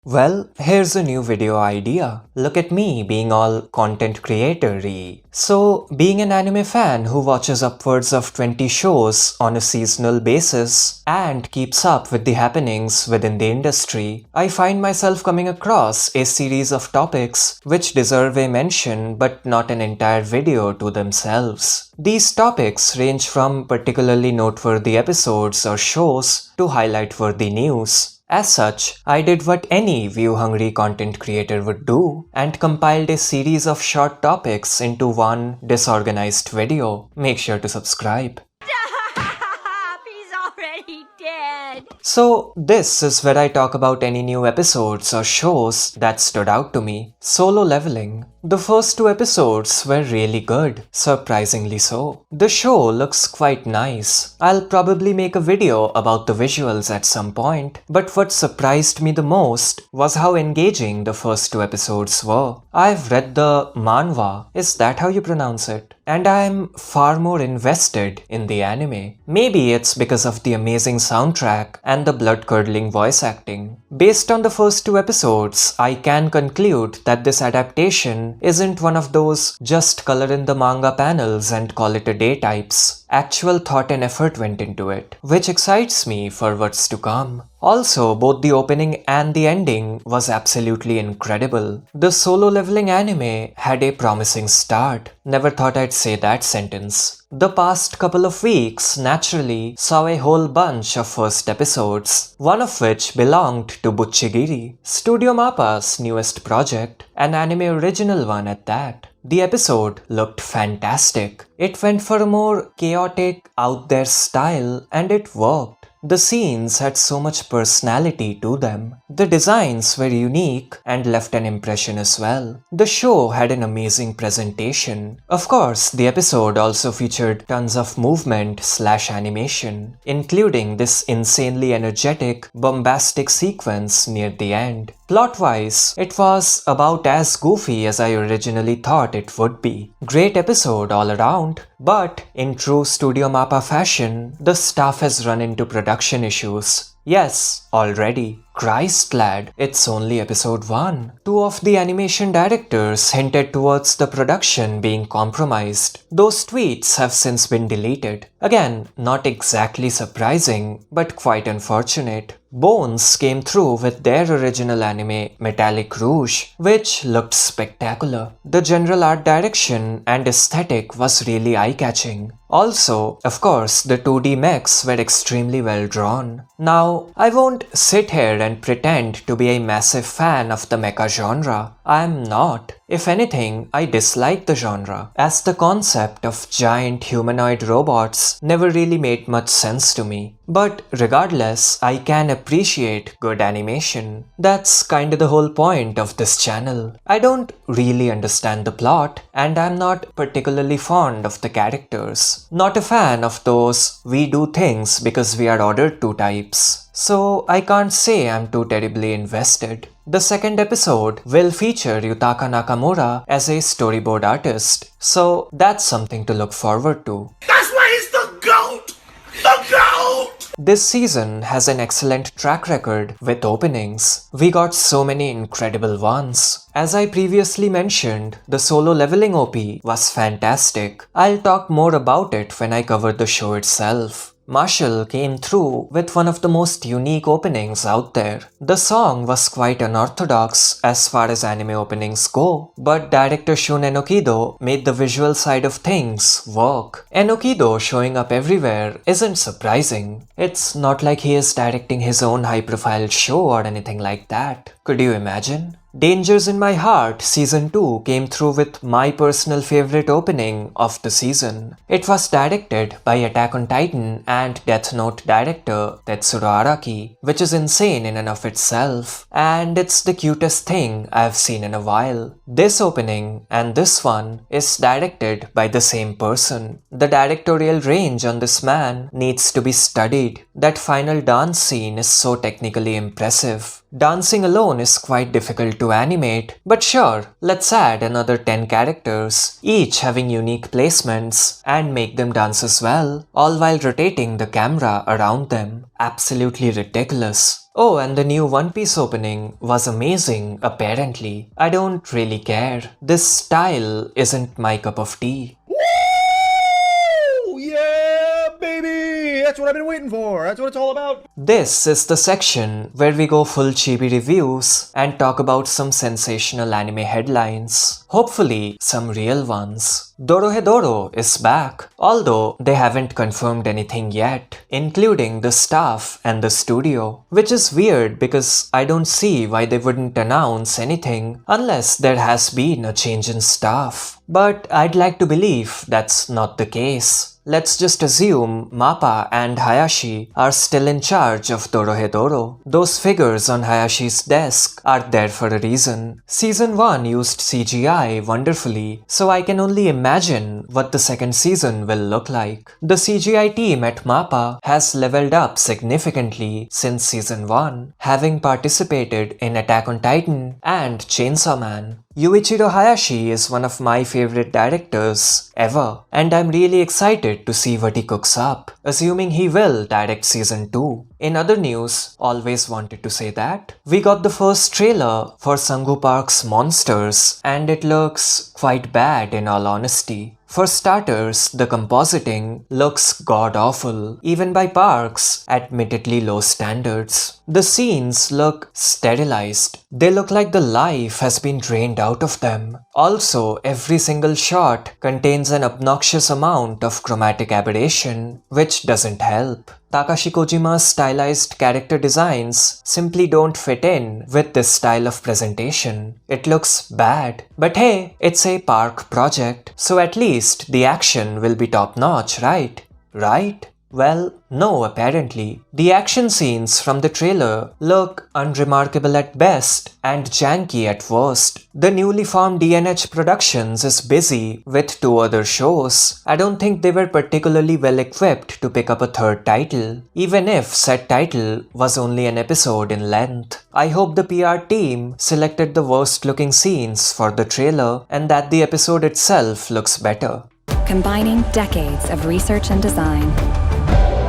Well, here's a new video idea. Look at me being all content creator-y. So, being an anime fan who watches upwards of 20 shows on a seasonal basis and keeps up with the happenings within the industry, I find myself coming across a series of topics which deserve a mention but not an entire video to themselves. These topics range from particularly noteworthy episodes or shows to highlight-worthy news. As such, I did what any view-hungry content creator would do and compiled a series of short topics into one disorganized video. Make sure to subscribe. He's already dead. So this is where I talk about any new episodes or shows that stood out to me. Solo Leveling. The first two episodes were really good, surprisingly so. The show looks quite nice. I'll probably make a video about the visuals at some point, but what surprised me the most was how engaging the first two episodes were. I've read the manhwa, is that how you pronounce it? And I'm far more invested in the anime. Maybe it's because of the amazing soundtrack and the blood-curdling voice acting. Based on the first two episodes, I can conclude that this adaptation isn't one of those just color in the manga panels and call it a day types. Actual thought and effort went into it, which excites me for what's to come. Also, both the opening and the ending was absolutely incredible. The Solo Leveling anime had a promising start. Never thought I'd say that sentence. The past couple of weeks naturally saw a whole bunch of first episodes, one of which belonged to Bucchigiri, Studio Mappa's newest project, an anime original one at that. The episode looked fantastic. It went for a more chaotic, out there style and it worked. The scenes had so much personality to them. The designs were unique and left an impression as well. The show had an amazing presentation. Of course, the episode also featured tons of movement/animation, including this insanely energetic, bombastic sequence near the end. Plot-wise, it was about as goofy as I originally thought it would be. Great episode all around, but in true Studio Mappa fashion, the staff has run into production issues. Yes, already. Christ lad, it's only episode 1. Two of the animation directors hinted towards the production being compromised. Those tweets have since been deleted. Again, not exactly surprising, but quite unfortunate. Bones came through with their original anime Metallicrouge, which looked spectacular. The general art direction and aesthetic was really eye-catching. Also, of course, the 2D mechs were extremely well drawn. Now, I won't sit here and pretend to be a massive fan of the mecha genre. I'm not. If anything, I dislike the genre, as the concept of giant humanoid robots never really made much sense to me. But regardless, I can appreciate good animation. That's kinda the whole point of this channel. I don't really understand the plot, and I'm not particularly fond of the characters. Not a fan of those we do things because we are ordered to types. So I can't say I'm too terribly invested. The second episode will feature Yutaka Nakamura as a storyboard artist, so that's something to look forward to. That's why he's the GOAT! The GOAT! This season has an excellent track record with openings. We got so many incredible ones. As I previously mentioned, the Solo Leveling OP was fantastic. I'll talk more about it when I cover the show itself. Marshall came through with one of the most unique openings out there. The song was quite unorthodox as far as anime openings go, but director Shun Enokido made the visual side of things work. Enokido showing up everywhere isn't surprising. It's not like he is directing his own high-profile show or anything like that. Could you imagine? Dangers in My Heart Season 2 came through with my personal favorite opening of the season. It was directed by Attack on Titan and Death Note director Tetsuro Araki, which is insane in and of itself, and it's the cutest thing I've seen in a while. This opening and this one is directed by the same person. The directorial range on this man needs to be studied. That final dance scene is so technically impressive. Dancing alone is quite difficult to animate, but sure, let's add another 10 characters, each having unique placements, and make them dance as well, all while rotating the camera around them. Absolutely ridiculous. Oh, and the new One Piece opening was amazing, apparently. I don't really care. This style isn't my cup of tea. Woo! Yeah, baby! That's what I've been waiting for. That's what it's all about. This is the section where we go full chibi reviews and talk about some sensational anime headlines. Hopefully, some real ones. Dorohedoro is back, although they haven't confirmed anything yet, including the staff and the studio. Which is weird because I don't see why they wouldn't announce anything unless there has been a change in staff. But I'd like to believe that's not the case. Let's just assume Mappa and Hayashi are still in charge of Dorohedoro. Those figures on Hayashi's desk are there for a reason. Season 1 used CGI wonderfully, so I can only imagine what the second season will look like. The CGI team at Mappa has leveled up significantly since Season 1, having participated in Attack on Titan and Chainsaw Man. Yuichiro Hayashi is one of my favorite directors ever, and I'm really excited to see what he cooks up, assuming he will direct Season 2. In other news, always wanted to say that, we got the first trailer for Sunghoo Park's Monsters, and it looks quite bad in all honesty. For starters, the compositing looks god-awful, even by Park's admittedly low standards. The scenes look sterilized. They look like the life has been drained out of them. Also, every single shot contains an obnoxious amount of chromatic aberration, which doesn't help. Takashi Kojima's stylized character designs simply don't fit in with this style of presentation. It looks bad. But hey, it's a Park project, so at least the action will be top-notch, right? Right? Well, no, apparently. The action scenes from the trailer look unremarkable at best and janky at worst. The newly formed DNH Productions is busy with 2 other shows. I don't think they were particularly well equipped to pick up a third title, even if said title was only an episode in length. I hope the PR team selected the worst looking scenes for the trailer and that the episode itself looks better. Combining decades of research and design.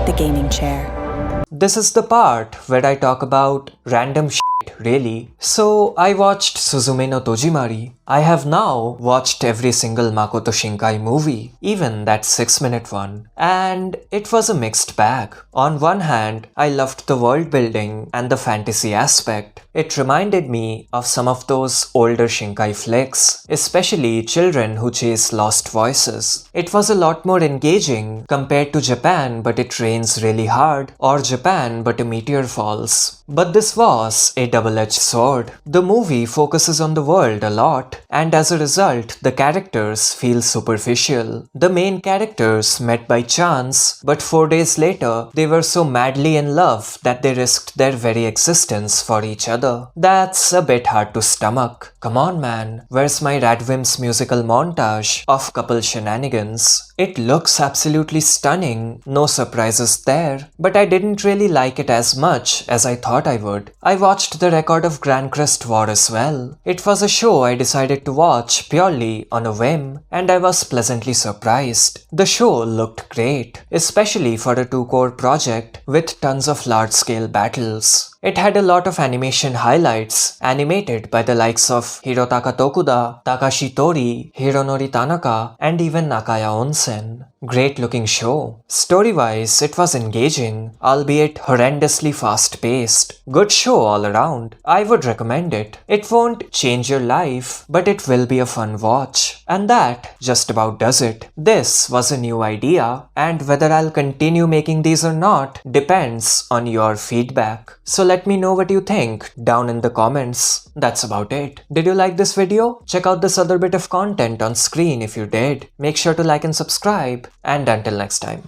The gaming chair. This is the part where I talk about random shit, really. So I watched Suzumenotojimari. I have now watched every single Makoto Shinkai movie, even that 6-minute one, and it was a mixed bag. On one hand, I loved the world building and the fantasy aspect. It reminded me of some of those older Shinkai flicks, especially Children Who Chase Lost Voices. It was a lot more engaging compared to Japan but it rains really hard, or Japan but a meteor falls. But this was a double-edged sword. The movie focuses on the world a lot, and as a result, the characters feel superficial. The main characters met by chance, but 4 days later, they were so madly in love that they risked their very existence for each other. That's a bit hard to stomach. Come on, man, where's my Radwim's musical montage of couple shenanigans? It looks absolutely stunning, no surprises there, but I didn't really like it as much as I thought I would. I watched the record of Grand Crest War as well. It was a show I decided to watch purely on a whim, and I was pleasantly surprised. The show looked great, especially for a 2-core project with tons of large-scale battles. It had a lot of animation highlights, animated by the likes of Hirotaka Tokuda, Takashi Tori, Hironori Tanaka, and even Nakaya Onsen. Great looking show. Story-wise, it was engaging, albeit horrendously fast-paced. Good show all around. I would recommend it. It won't change your life, but it will be a fun watch. And that just about does it. This was a new idea, and whether I'll continue making these or not depends on your feedback. So let me know what you think down in the comments. That's about it. Did you like this video? Check out this other bit of content on screen if you did. Make sure to like and subscribe, and until next time.